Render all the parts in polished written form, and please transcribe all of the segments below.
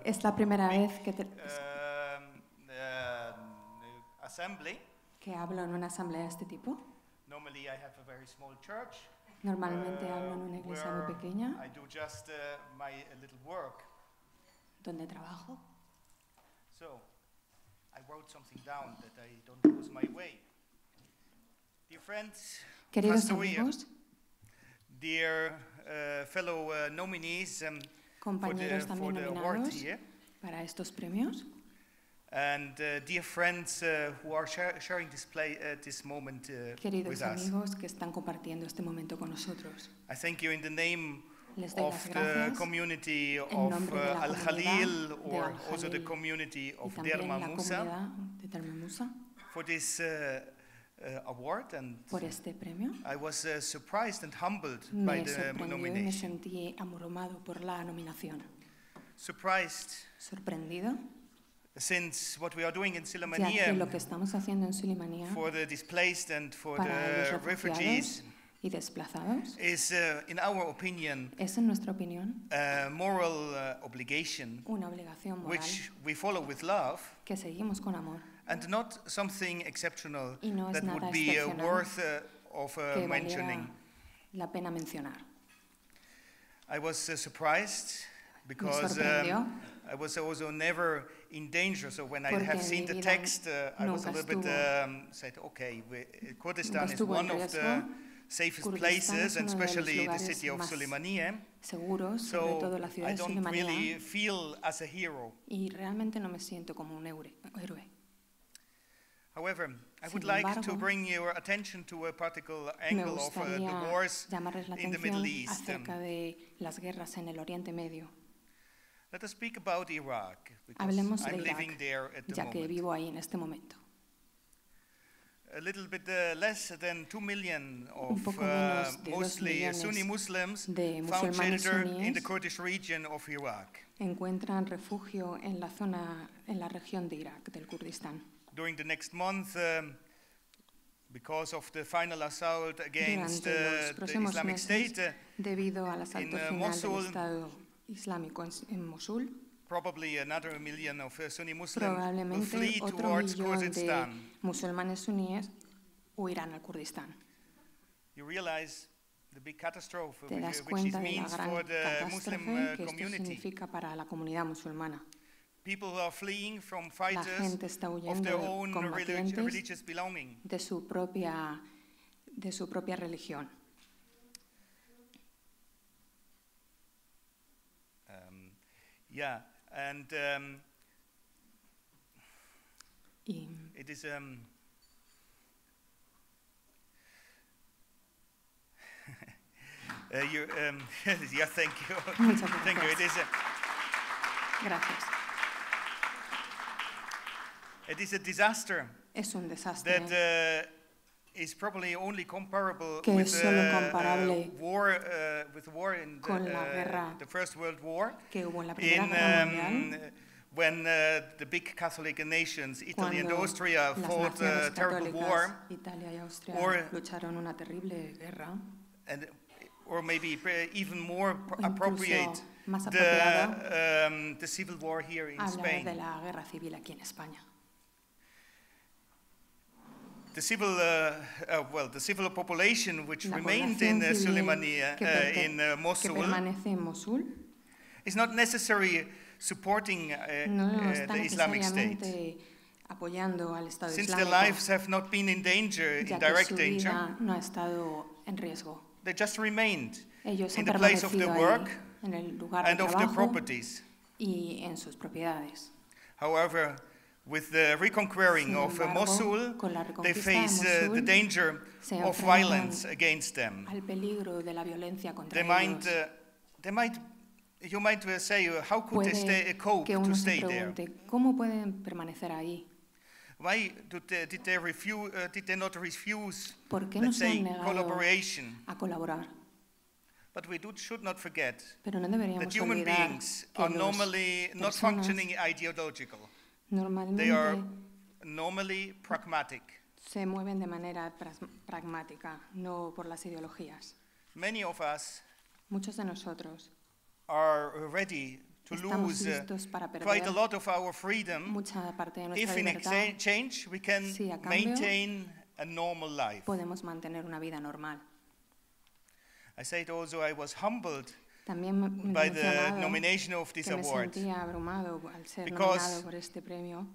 Es la primera vez que hablo en una asamblea de este tipo. Normalmente hablo en una iglesia muy pequeña, donde trabajo. Queridos amigos, fellow nominees, compañeros también nominados para estos premios, and dear friends who are sharing this moment queridos with us. amigos que están compartiendo este momento con nosotros. I thank you in the name Les doy of las the gracias community en of nombre de la al-Khalil, comunidad de or al-Jhalil also the community y of también la Musa, comunidad de Derma Musa for this award. And por este premio. I was surprised and humbled by Me the sorprendió y me nomination. sentí abrumado por la nominación. Surprised, Sorprendido, since what we are doing in ya que Sulemania lo que estamos haciendo en Sulimanía for the displaced and for para the los refugees refugiados y desplazados is, in our opinion, es, en nuestra opinión, a moral obligation una obligación moral which we follow with love, que seguimos con amor and not something exceptional y no es that nada would be excepcional worth of que valiera mentioning. la pena mencionar. I was surprised Me because sorprendió I was also never in danger. So when I porque have en seen mi the vida text, I was a nunca little bit estuvo- said, okay, Kurdistan is estuvo en one of the riesgo. safest Kurdistán places, es and uno de los especially the lugares city of más Sulaymaniyah. seguros, sobre So todo la ciudad I de don't Sulimanía, really feel as a hero. y realmente no me siento como un héroe. However, I would Sin like to embargo, bring your attention to a particular Me angle of the gustaría wars llamarles la in the Middle atención East. acerca de las guerras en el Oriente Medio. Let us speak about Iraq, because Hablemos de I'm Irak, living there at the ya que moment. vivo ahí en este momento. A little bit less than 2 million Un of poco menos de 2 mostly millones Sunni Muslims de found musulmanes shelter in the suníes Kurdish region of Iraq. encuentran refugio en la zona, en la región de Irak, del Kurdistán. During the next month, because of the final assault against Durante los the próximos Islamic meses, State, debido al asalto in, final Mosul, del Estado Islámico en Mosul, probably another million of Sunni Muslims will probablemente flee otro towards millón de Kurdistan. musulmanes suníes huirán al Kurdistán. You realize the big catastrophe Te das which it cuenta de la means gran for the Muslim catástrofe que esto community. significa para la comunidad musulmana. People are fleeing from La fighters gente está of huyendo their de own combatientes religious belonging. de su propia religión. Yeah, and Y it is yeah, thank you. Muchas Thank you. gracias. Gracias. It is a disaster Es un desastre that is probably only comparable que with es solo comparable war in con la guerra the First World War, que hubo en la Primera Guerra in Mundial, when the big Catholic nations, Italy and cuando Austria, las fought a naciones terrible católicas, war, Italia y Austria, or- lucharon una terrible guerra, or maybe even more o appropriate, incluso más apropiado the civil war here in hablar Spain. de la guerra civil aquí en España. The civil, the civil population which La remained población in civil Sulaymaniyah, in que Mosul, permanece en Mosul is not necessarily supporting no está the Islamic State. necesariamente apoyando al Estado Since their Islámico, lives have not been in danger, ya in que direct su danger, vida no ha estado en riesgo. they just remained Ellos in han the place of the permanecido ahí, work en el lugar de and of the trabajo properties. y en sus propiedades. However, with the reconquering Sin of embargo, Mosul, con la they reconquista de face the Mosul, danger se of enfrentan violence against them. al peligro de la violencia contra They might, you might say, how could they cope que to uno se stay there? pregunte, ¿cómo pueden permanecer ahí? Why did they not refuse, ¿Por qué no let's se say, han negado collaboration? a colaborar? But we should not forget Pero no that deberíamos human olvidar beings que are los normally not personas functioning ideological. They normalmente are normally pragmatic. se mueven de manera pragmática, no por las ideologías. Many of us Muchos de nosotros are ready to Estamos lose listos para quite perder a lot of our freedom mucha parte de nuestra if in libertad exchange we can si a cambio maintain a normal life. podemos mantener una vida normal. I said also I was humbled También me he by the mencionado nomination of this que me award. sentía abrumado al ser Because nominado por este premio,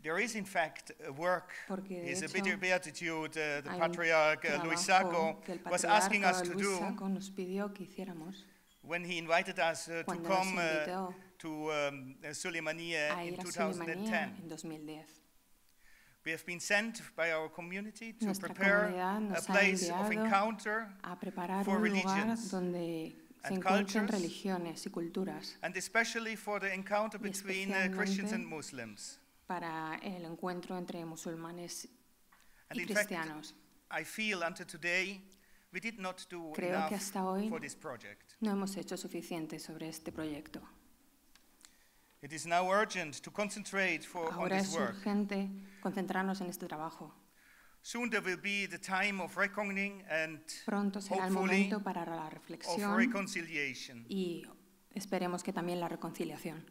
There is in fact a work, porque de is a hecho beatitude the hay un Patriarch Luis Sacco trabajo que el was asking us patriarca to Luis do Sacco nos pidió que hiciéramos when he invited us to cuando nos come invitó to Suleymaniye a in ir a 2010. Suleymaniye en 2010. We have been sent by our community to Nuestra prepare comunidad a nos ha place of enviado encounter a preparar for un lugar religions donde se and encuentren cultures, religiones y culturas and especially for the encounter y between Christians and Muslims. para el encuentro entre musulmanes And y in fact, cristianos. I feel until today we did not do Creo enough que hasta hoy for this project. no hemos hecho suficiente sobre este proyecto. It is now urgent to concentrate on Ahora this es work. urgente concentrarnos en este trabajo. Soon there will be the time of reckoning and Pronto será el hopefully momento para la of reflexión reconciliation. y esperemos que también la reconciliación.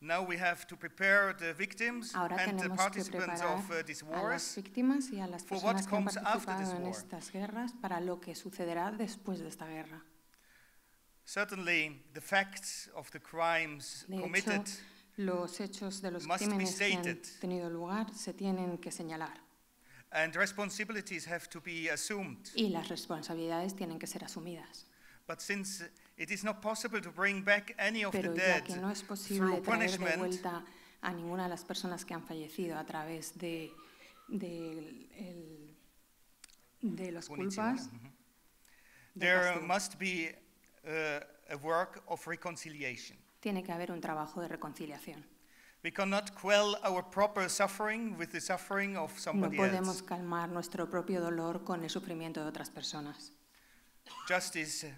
Now we have to prepare the victims Ahora and the tenemos que participants preparar of these a las wars víctimas y a las for what personas que han comes after this participado en war. estas guerras para lo que sucederá después de esta guerra. Certainly, the facts of the crimes De committed hecho, los hechos de los must be crímenes que han stated. tenido lugar se tienen que señalar and responsibilities have to be assumed. y las responsabilidades tienen que ser asumidas. But since it is not possible to bring back any of the Pero ya dead que no es posible through traer de punishment, vuelta a ninguna de las personas que han fallecido a través de los punizione, culpas, del there castigo, must be a work of reconciliation. tiene que haber un trabajo de reconciliación. We cannot quell our proper suffering with the suffering of No somebody podemos else. calmar nuestro propio dolor con el sufrimiento de otras personas. Justice,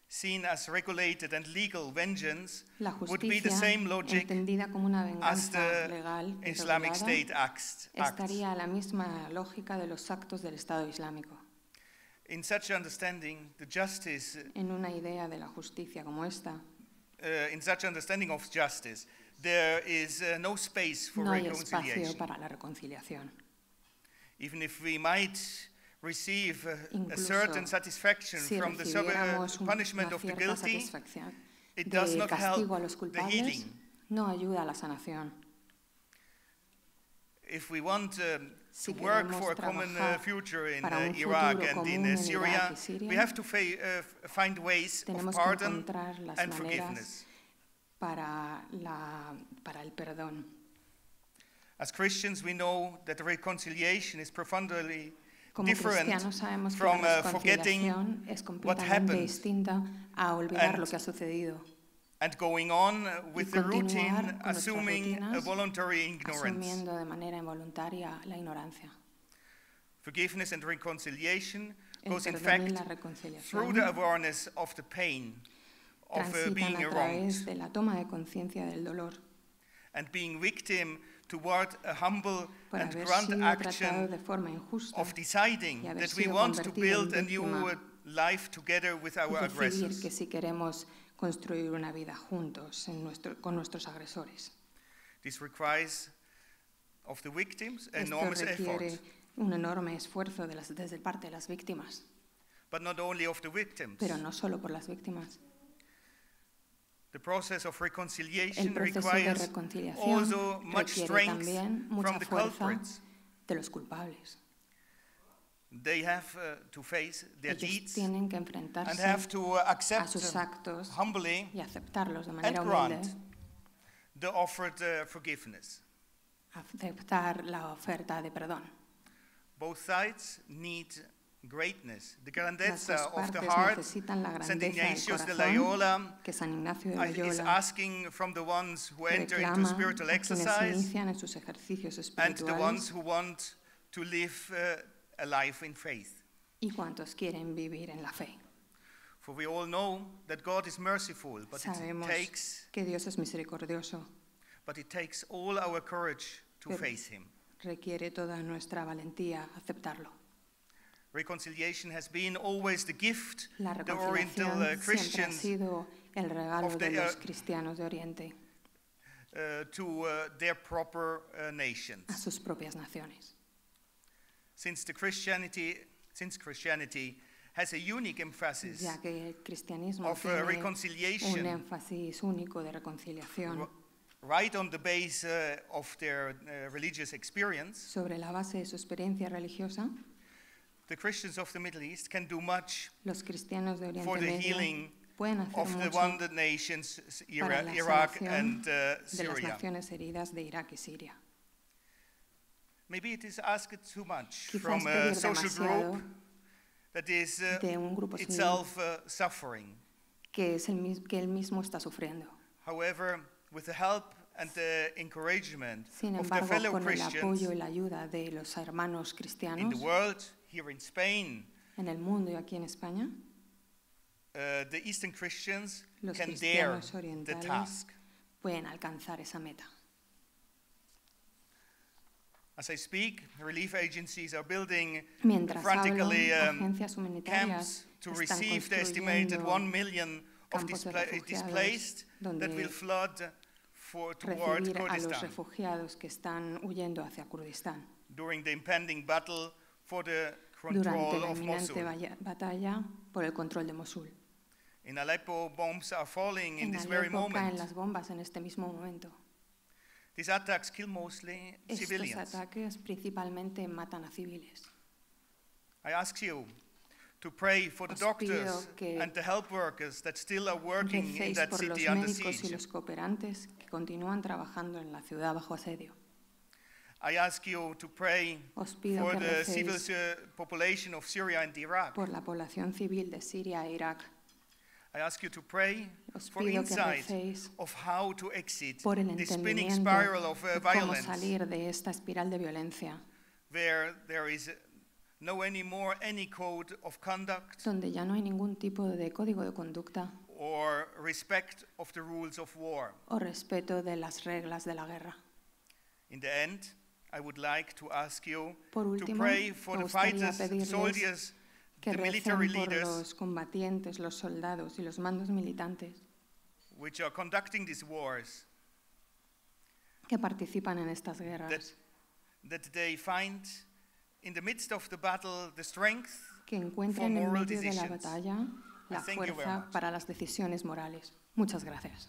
seen as regulated and legal vengeance, La would be the justicia, same logic entendida como una as venganza the legal y Islamic regulada, State acts. estaría a la misma lógica de los actos del Estado Islámico. In such understanding, the justice, En una idea de la justicia como esta, in such understanding of justice, there is no space for no hay espacio reconciliation. para la reconciliación. Even if we might receive a Incluso certain satisfaction Si from the recibiéramos punishment una of the cierta guilty, satisfacción it does de not castigo a help los the culpables, healing. no ayuda a la sanación. If we want Si to work queremos for a common trabajar future in para un Iraq futuro and común in en Syria, Irak y Siria, we have to find ways of tenemos que pardon encontrar las and maneras forgiveness. para el perdón. As Christians, we know that reconciliation is profoundly Como different cristianos sabemos que from la forgetting reconciliación es what completamente happened distinta a olvidar and lo que ha sucedido, and going on with the continuar routine, con nuestras assuming a rutinas, voluntary ignorance. asumiendo de manera involuntaria la ignorancia. Forgiveness and reconciliation El goes in perdón y fact la through reconciliación the awareness of the pain of transitan being a wronged través de la toma de conciencia del dolor and being victim toward a humble por and haber grand sido tratado action de forma injusta of deciding y haber that we sido want to convertido en build a new víctima life together with y our decidir aggressors. que si queremos construir una vida juntos con nuestros agresores. This requires of the victims Esto enormous requiere effort, un enorme esfuerzo desde parte de las víctimas, but not only of the victims. pero no solo por las víctimas. The process of El reconciliation proceso de requires reconciliación also much requiere strength también mucha from the fuerza culprits. de los culpables. They have to face their Ellos deeds tienen que and enfrentarse have to a accept sus actos humbly y aceptarlos de and manera grant humilde, the offered forgiveness. aceptar la oferta de perdón. Both sides need greatness. The Las grandeza dos of the partes heart, necesitan la Saint grandeza del Ignatius de corazón, Loyola que San Ignacio de is Loyola asking from the ones who enter into reclama spiritual a quienes exercise inician en sus ejercicios and the ones espirituales who want to live a life in faith. y cuantos quieren vivir en la fe. For we all know that God is merciful, but Sabemos que Dios es misericordioso, it takes all our courage to Pero- face Him. requiere toda nuestra valentía aceptarlo. Reconciliation has been always the gift La the Oriental reconciliación siempre ha Christians sido el regalo of de the, los cristianos de Oriente to their proper a nations. sus propias naciones. Since Christianity has a unique emphasis Ya que el cristianismo of tiene un reconciliation énfasis único de reconciliación right on the base of their religious experience, sobre la base de su experiencia religiosa, the Christians of the Middle East can do much los cristianos de for Oriente the Medio healing pueden hacer of the mucho wounded nations, para la Iraq sanación and de las Syria. naciones heridas de Irak y Siria. Maybe it is asked too much Quizás from a pedir social demasiado group that is de un grupo civil itself suffering. que él mismo está sufriendo. However, with the help and the encouragement Sin of the embargo, fellow con el Christians apoyo y la ayuda de los hermanos in cristianos the world, here in Spain, en el mundo y aquí en España, the Eastern Christians los can dare cristianos the orientales task. pueden alcanzar esa meta. As I speak, relief agencies are building Mientras hablo, frantically agencias humanitarias camps to están receive the estimated construyendo 1 million of campos de displaced refugiados that will donde flood towards recibir a los Kurdistan refugiados que están huyendo hacia Kurdistán during the impending battle for the durante control la of inminente Mosul. batalla por el control de Mosul. In Aleppo, bombs are falling in En this very Alepo caen moment. las bombas en este mismo momento. These attacks kill mostly Estos civilians. ataques principalmente matan a civiles. I ask you to pray for the Os doctors pido que and the health workers that still are working in Recéis that por los city under médicos y siege. los cooperantes que continúan trabajando en la ciudad bajo asedio. I ask you to pray Os pido for que the civil recéis population of Syria and Iraq. por la población civil de Siria e Irak. I ask you to pray Os for pido que insight recéis of how to exit por el the spinning entendimiento spiral of de cómo violence, salir de esta espiral de violencia, where there is no anymore any code of conduct donde ya no hay ningún tipo de código de conducta or respect of the rules of war. o respeto de las reglas de la guerra. In the end, I would like to ask you Por to último, pray for me the gustaría fighters, pedirles soldiers, que the recen military por leaders los combatientes, los soldados y los mandos militantes which are conducting these wars, que participan en estas guerras, that they find in the midst of the battle the strength que encuentren for en moral medio de la decisions. batalla la thank you very fuerza much. para las decisiones morales. Muchas gracias.